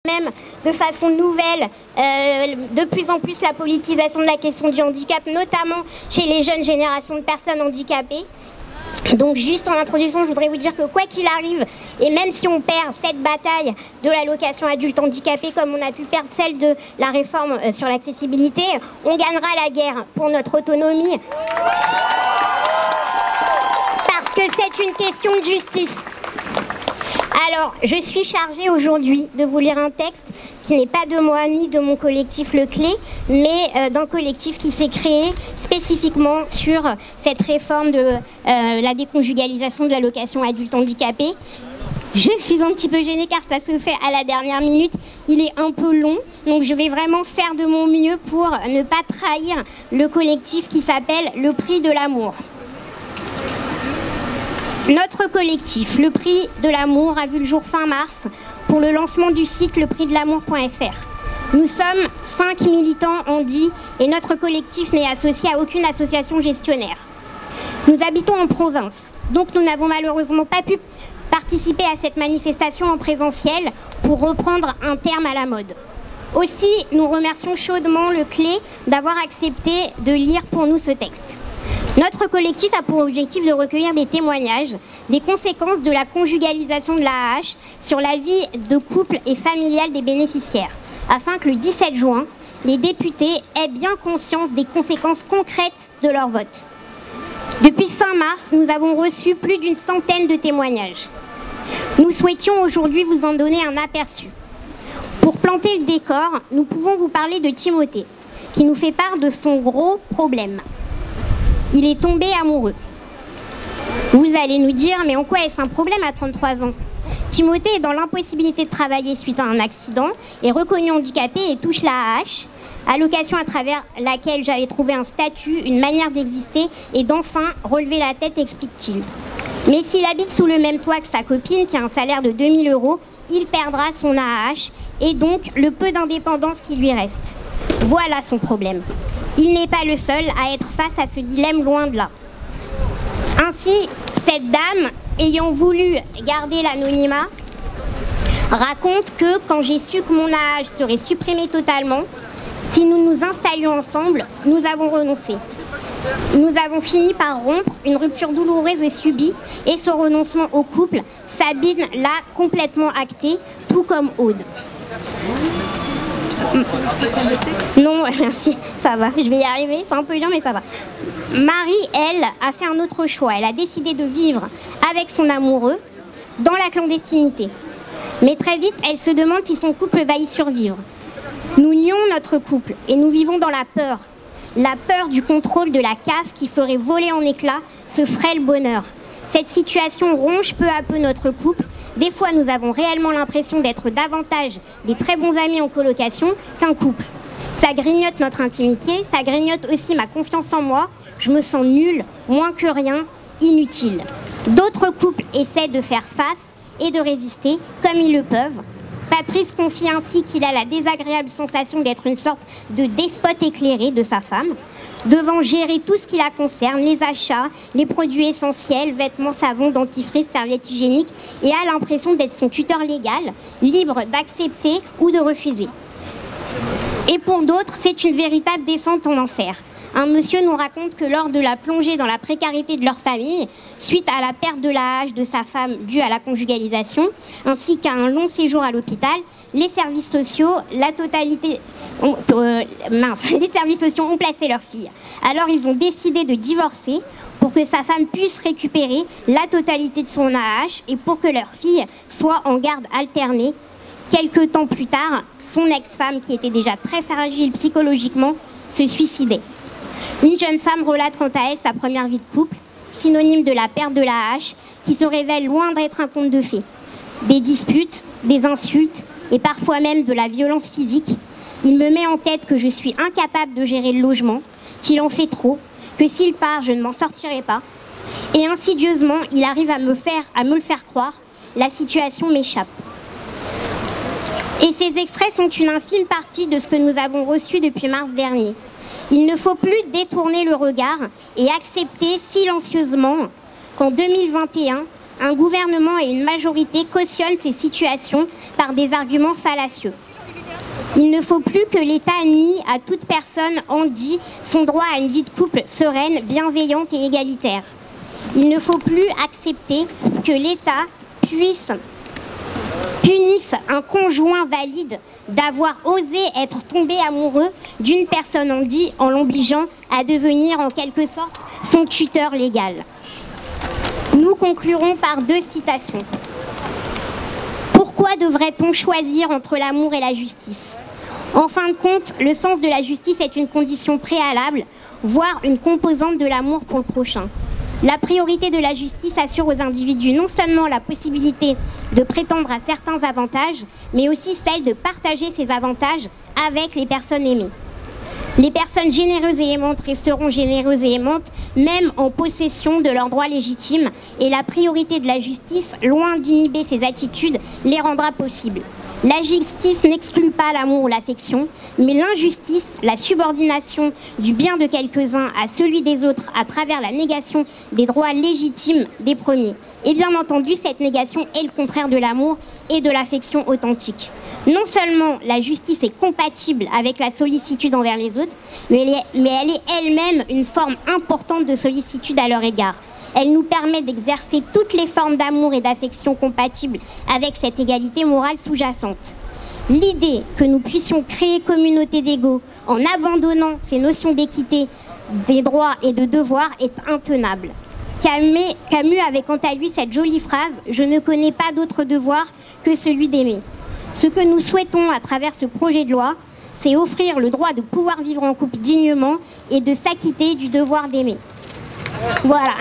même de façon nouvelle de plus en plus la politisation de la question du handicap, notamment chez les jeunes générations de personnes handicapées. Donc juste en introduction, je voudrais vous dire que quoi qu'il arrive, et même si on perd cette bataille de l'allocation adulte handicapé comme on a pu perdre celle de la réforme sur l'accessibilité, on gagnera la guerre pour notre autonomie. Parce que c'est une question de justice. Alors, je suis chargée aujourd'hui de vous lire un texte qui n'est pas de moi ni de mon collectif Le Clé, mais d'un collectif qui s'est créé spécifiquement sur cette réforme de la déconjugalisation de l'allocation adulte handicapé. Je suis un petit peu gênée car ça se fait à la dernière minute, il est un peu long, donc je vais vraiment faire de mon mieux pour ne pas trahir le collectif qui s'appelle Le Prix de l'amour. Notre collectif, Le Prix de l'amour, a vu le jour fin mars pour le lancement du site leprixdelamour.fr. Nous sommes 5 militants handi et notre collectif n'est associé à aucune association gestionnaire. Nous habitons en province, donc nous n'avons malheureusement pas pu participer à cette manifestation en présentiel pour reprendre un terme à la mode. Aussi, nous remercions chaudement Le Clé d'avoir accepté de lire pour nous ce texte. Notre collectif a pour objectif de recueillir des témoignages des conséquences de la conjugalisation de l'AAH sur la vie de couple et familiale des bénéficiaires, afin que le 17 juin, les députés aient bien conscience des conséquences concrètes de leur vote. Depuis fin mars, nous avons reçu plus d'une centaine de témoignages. Nous souhaitions aujourd'hui vous en donner un aperçu. Pour planter le décor, nous pouvons vous parler de Timothée, qui nous fait part de son gros problème. Il est tombé amoureux. Vous allez nous dire, mais en quoi est-ce un problème à 33 ans? Timothée est dans l'impossibilité de travailler suite à un accident, est reconnu handicapé et touche la AAH, allocation à travers laquelle j'avais trouvé un statut, une manière d'exister et d'enfin relever la tête, explique-t-il. Mais s'il habite sous le même toit que sa copine, qui a un salaire de 2 000 €, il perdra son AAH et donc le peu d'indépendance qui lui reste. Voilà son problème. Il n'est pas le seul à être face à ce dilemme, loin de là. Ainsi, cette dame, ayant voulu garder l'anonymat, raconte que quand j'ai su que mon AAH serait supprimé totalement, si nous nous installions ensemble, nous avons renoncé. Nous avons fini par rompre, une rupture douloureuse et subie, et ce renoncement au couple, Sabine l'a complètement acté, tout comme Aude. Non, merci, ça va, je vais y arriver, c'est un peu dur mais ça va. Marie, elle, a fait un autre choix. Elle a décidé de vivre avec son amoureux dans la clandestinité. Mais très vite, elle se demande si son couple va y survivre. Nous nions notre couple et nous vivons dans la peur. La peur du contrôle de la CAF qui ferait voler en éclats ce frêle bonheur. Cette situation ronge peu à peu notre couple. Des fois, nous avons réellement l'impression d'être davantage des très bons amis en colocation qu'un couple. Ça grignote notre intimité, ça grignote aussi ma confiance en moi. Je me sens nulle, moins que rien, inutile. D'autres couples essaient de faire face et de résister comme ils le peuvent. Patrice confie ainsi qu'il a la désagréable sensation d'être une sorte de despote éclairé de sa femme, devant gérer tout ce qui la concerne, les achats, les produits essentiels, vêtements, savons, dentifrice, serviettes hygiéniques, et a l'impression d'être son tuteur légal, libre d'accepter ou de refuser. Et pour d'autres, c'est une véritable descente en enfer. Un monsieur nous raconte que lors de la plongée dans la précarité de leur famille, suite à la perte de l'AAH de sa femme due à la conjugalisation, ainsi qu'à un long séjour à l'hôpital, les services sociaux, les services sociaux ont placé leur fille. Alors ils ont décidé de divorcer pour que sa femme puisse récupérer la totalité de son AAH et pour que leur fille soit en garde alternée. Quelque temps plus tard, son ex-femme, qui était déjà très fragile psychologiquement, se suicidait. Une jeune femme relate quant à elle sa première vie de couple, synonyme de la perte de l'AAH, qui se révèle loin d'être un conte de fées. Des disputes, des insultes et parfois même de la violence physique. Il me met en tête que je suis incapable de gérer le logement, qu'il en fait trop, que s'il part, je ne m'en sortirai pas. Et insidieusement, il arrive à me le faire croire, la situation m'échappe. Et ces extraits sont une infime partie de ce que nous avons reçu depuis mars dernier. Il ne faut plus détourner le regard et accepter silencieusement qu'en 2021, un gouvernement et une majorité cautionnent ces situations par des arguments fallacieux. Il ne faut plus que l'État nie à toute personne handi son droit à une vie de couple sereine, bienveillante et égalitaire. Il ne faut plus accepter que l'État punisse un conjoint valide d'avoir osé être tombé amoureux d'une personne handi en l'obligeant à devenir en quelque sorte son tuteur légal. Nous conclurons par 2 citations. Pourquoi devrait-on choisir entre l'amour et la justice ? En fin de compte, le sens de la justice est une condition préalable, voire une composante de l'amour pour le prochain. La priorité de la justice assure aux individus non seulement la possibilité de prétendre à certains avantages, mais aussi celle de partager ces avantages avec les personnes aimées. Les personnes généreuses et aimantes resteront généreuses et aimantes, même en possession de leurs droits légitimes, et la priorité de la justice, loin d'inhiber ces attitudes, les rendra possibles. La justice n'exclut pas l'amour ou l'affection, mais l'injustice, la subordination du bien de quelques-uns à celui des autres à travers la négation des droits légitimes des premiers. Et bien entendu, cette négation est le contraire de l'amour et de l'affection authentique. Non seulement la justice est compatible avec la sollicitude envers les autres, mais elle est elle-même une forme importante de sollicitude à leur égard. Elle nous permet d'exercer toutes les formes d'amour et d'affection compatibles avec cette égalité morale sous-jacente. L'idée que nous puissions créer communauté d'égaux en abandonnant ces notions d'équité, des droits et de devoirs est intenable. Camus avait quant à lui cette jolie phrase « Je ne connais pas d'autre devoir que celui d'aimer ». Ce que nous souhaitons à travers ce projet de loi, c'est offrir le droit de pouvoir vivre en couple dignement et de s'acquitter du devoir d'aimer. Voilà.